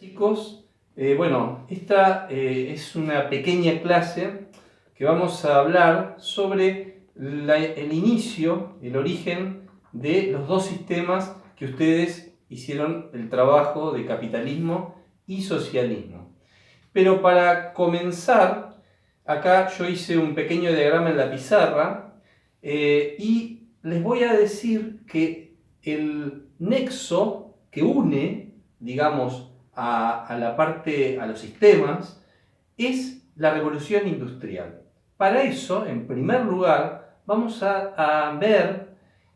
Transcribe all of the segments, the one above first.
Chicos, esta es una pequeña clase que vamos a hablar sobre el inicio, el origen de los dos sistemas que ustedes hicieron el trabajo de capitalismo y socialismo. Pero para comenzar, acá yo hice un pequeño diagrama en la pizarra y les voy a decir que el nexo que une, digamos, a los sistemas, es la revolución industrial. Para eso, en primer lugar, vamos a ver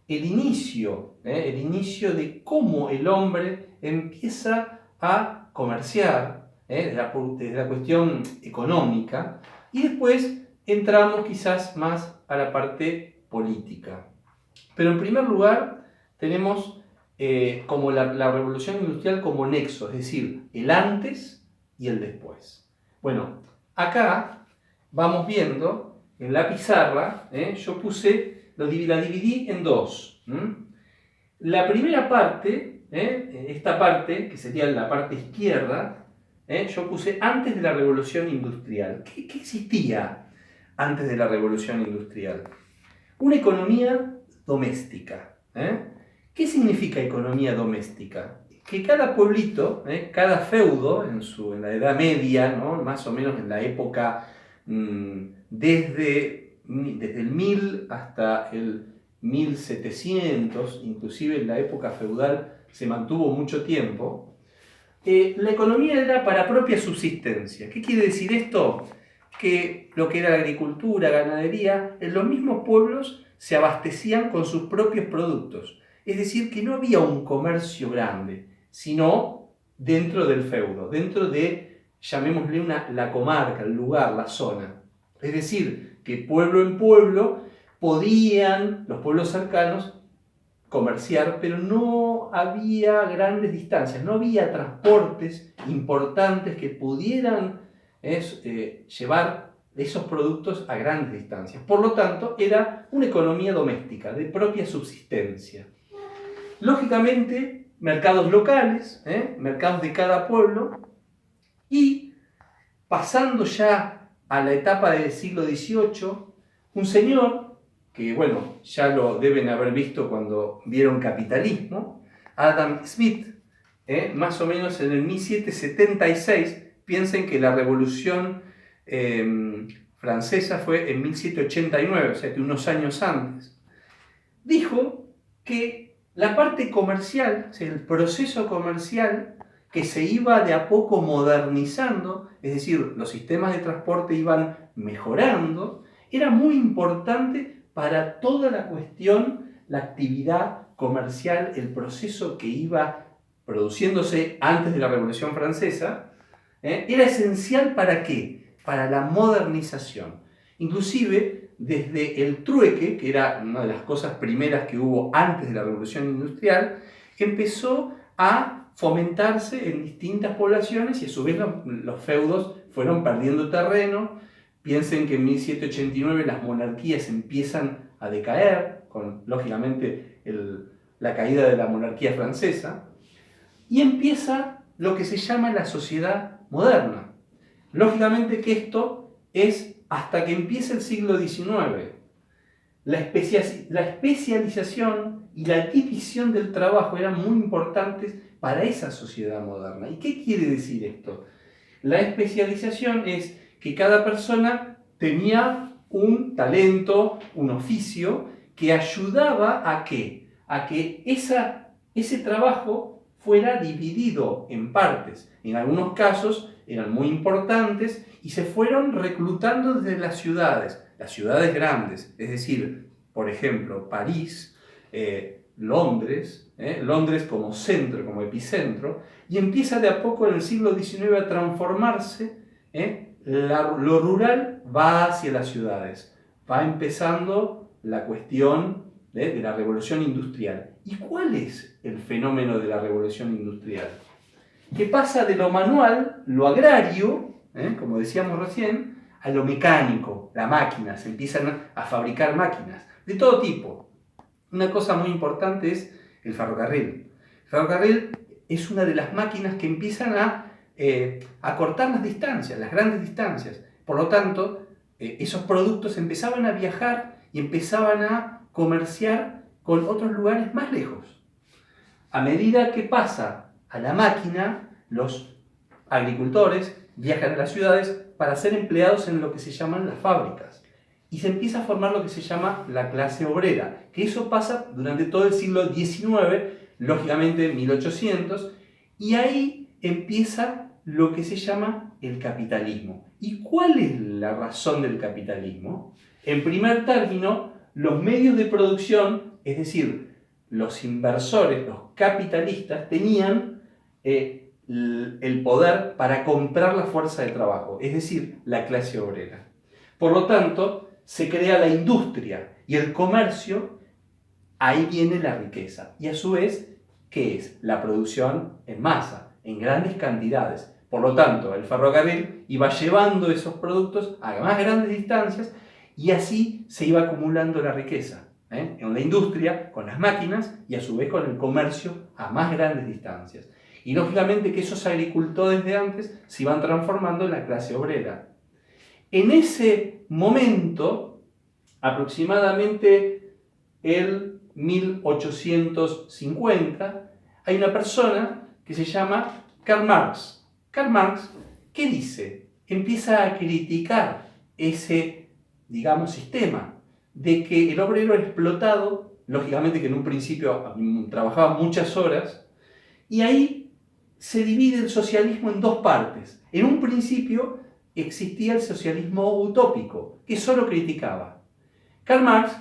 el inicio de cómo el hombre empieza a comerciar, desde la cuestión económica, y después entramos quizás más a la parte política. Pero en primer lugar tenemos como la revolución industrial como nexo, es decir, el antes y el después. Bueno, acá vamos viendo en la pizarra, yo la dividí en dos. La primera parte, esta parte, que sería la parte izquierda, yo puse antes de la revolución industrial. ¿Qué existía antes de la revolución industrial? Una economía doméstica. ¿Qué significa economía doméstica? Que cada pueblito, cada feudo en la Edad Media, ¿no? Más o menos en la época desde el 1000 hasta el 1700, inclusive en la época feudal se mantuvo mucho tiempo, la economía era para propia subsistencia. ¿Qué quiere decir esto? Que lo que era la agricultura, ganadería, en los mismos pueblos se abastecían con sus propios productos. Es decir, que no había un comercio grande, sino dentro del feudo, dentro de, llamémosle la comarca, el lugar, la zona. Es decir, que pueblo en pueblo podían los pueblos cercanos comerciar, pero no había grandes distancias, no había transportes importantes que pudieran llevar esos productos a grandes distancias. Por lo tanto, era una economía doméstica, de propia subsistencia. Lógicamente, mercados locales, mercados de cada pueblo, y pasando ya a la etapa del siglo XVIII, un señor, que ya lo deben haber visto cuando vieron Capitalismo, Adam Smith, más o menos en el 1776, piensen que la Revolución Francesa fue en 1789, o sea que unos años antes, dijo que la parte comercial, o sea, el proceso comercial que se iba de a poco modernizando, es decir, los sistemas de transporte iban mejorando, era muy importante para toda la cuestión, la actividad comercial, el proceso que iba produciéndose antes de la Revolución Francesa, era esencial ¿para qué? Para la modernización. Inclusive, desde el trueque, que era una de las cosas primeras que hubo antes de la Revolución Industrial, empezó a fomentarse en distintas poblaciones y a su vez los feudos fueron perdiendo terreno. Piensen que en 1789 las monarquías empiezan a decaer, con lógicamente la caída de la monarquía francesa, y empieza lo que se llama la sociedad moderna. Lógicamente que esto es hasta que empieza el siglo XIX. La especialización y la división del trabajo eran muy importantes para esa sociedad moderna. ¿Y qué quiere decir esto? La especialización es que cada persona tenía un talento, un oficio, que ayudaba ¿a qué? A que ese trabajo fuera dividido en partes. En algunos casos eran muy importantes y se fueron reclutando desde las ciudades grandes, es decir, por ejemplo, París, Londres, Londres como centro, como epicentro, y empieza de a poco en el siglo XIX a transformarse, lo rural va hacia las ciudades, va empezando la cuestión de la revolución industrial. ¿Y cuál es el fenómeno de la revolución industrial? Que pasa de lo manual, lo agrario, como decíamos recién, a lo mecánico, la máquina, se empiezan a fabricar máquinas de todo tipo. Una cosa muy importante es el ferrocarril. El ferrocarril es una de las máquinas que empiezan a acortar las distancias, las grandes distancias. Por lo tanto, esos productos empezaban a viajar y empezaban a comerciar con otros lugares más lejos. A medida que pasa a la máquina, los agricultores viajan a las ciudades para ser empleados en lo que se llaman las fábricas. Y se empieza a formar lo que se llama la clase obrera, que eso pasa durante todo el siglo XIX, lógicamente 1800, y ahí empieza lo que se llama el capitalismo. ¿Y cuál es la razón del capitalismo? En primer término, los medios de producción, es decir, los inversores, los capitalistas, tenían el poder para comprar la fuerza de trabajo, es decir, la clase obrera. Por lo tanto, se crea la industria y el comercio, ahí viene la riqueza. Y a su vez, ¿qué es? La producción en masa, en grandes cantidades. Por lo tanto, el ferrocarril iba llevando esos productos a más grandes distancias y así se iba acumulando la riqueza. En la industria, con las máquinas y a su vez con el comercio a más grandes distancias. Y lógicamente que esos agricultores de antes se iban transformando en la clase obrera. En ese momento, aproximadamente el 1850, hay una persona que se llama Karl Marx. Karl Marx, ¿qué dice? Empieza a criticar ese, digamos, sistema de que el obrero era explotado, lógicamente que en un principio trabajaba muchas horas, y ahí se divide el socialismo en dos partes. En un principio existía el socialismo utópico, que solo criticaba. Karl Marx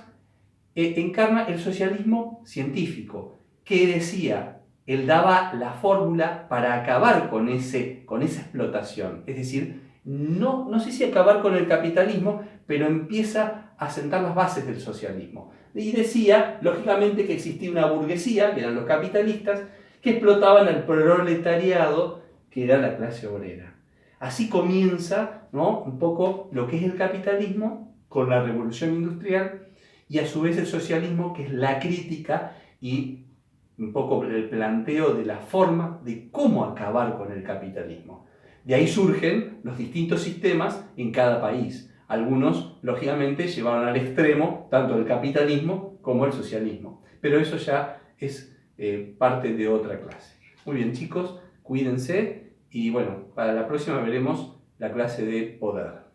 encarna el socialismo científico, que decía, él daba la fórmula para acabar con esa explotación. Es decir, no sé si acabar con el capitalismo, pero empieza a sentar las bases del socialismo. Y decía, lógicamente, que existía una burguesía, que eran los capitalistas, que explotaban al proletariado, que era la clase obrera. Así comienza, ¿no?, un poco lo que es el capitalismo con la revolución industrial y a su vez el socialismo, que es la crítica y un poco el planteo de la forma de cómo acabar con el capitalismo. De ahí surgen los distintos sistemas en cada país. Algunos, lógicamente, llevaron al extremo tanto el capitalismo como el socialismo. Pero eso ya es parte de otra clase. Muy bien, chicos, cuídense y bueno, para la próxima veremos la clase de poder.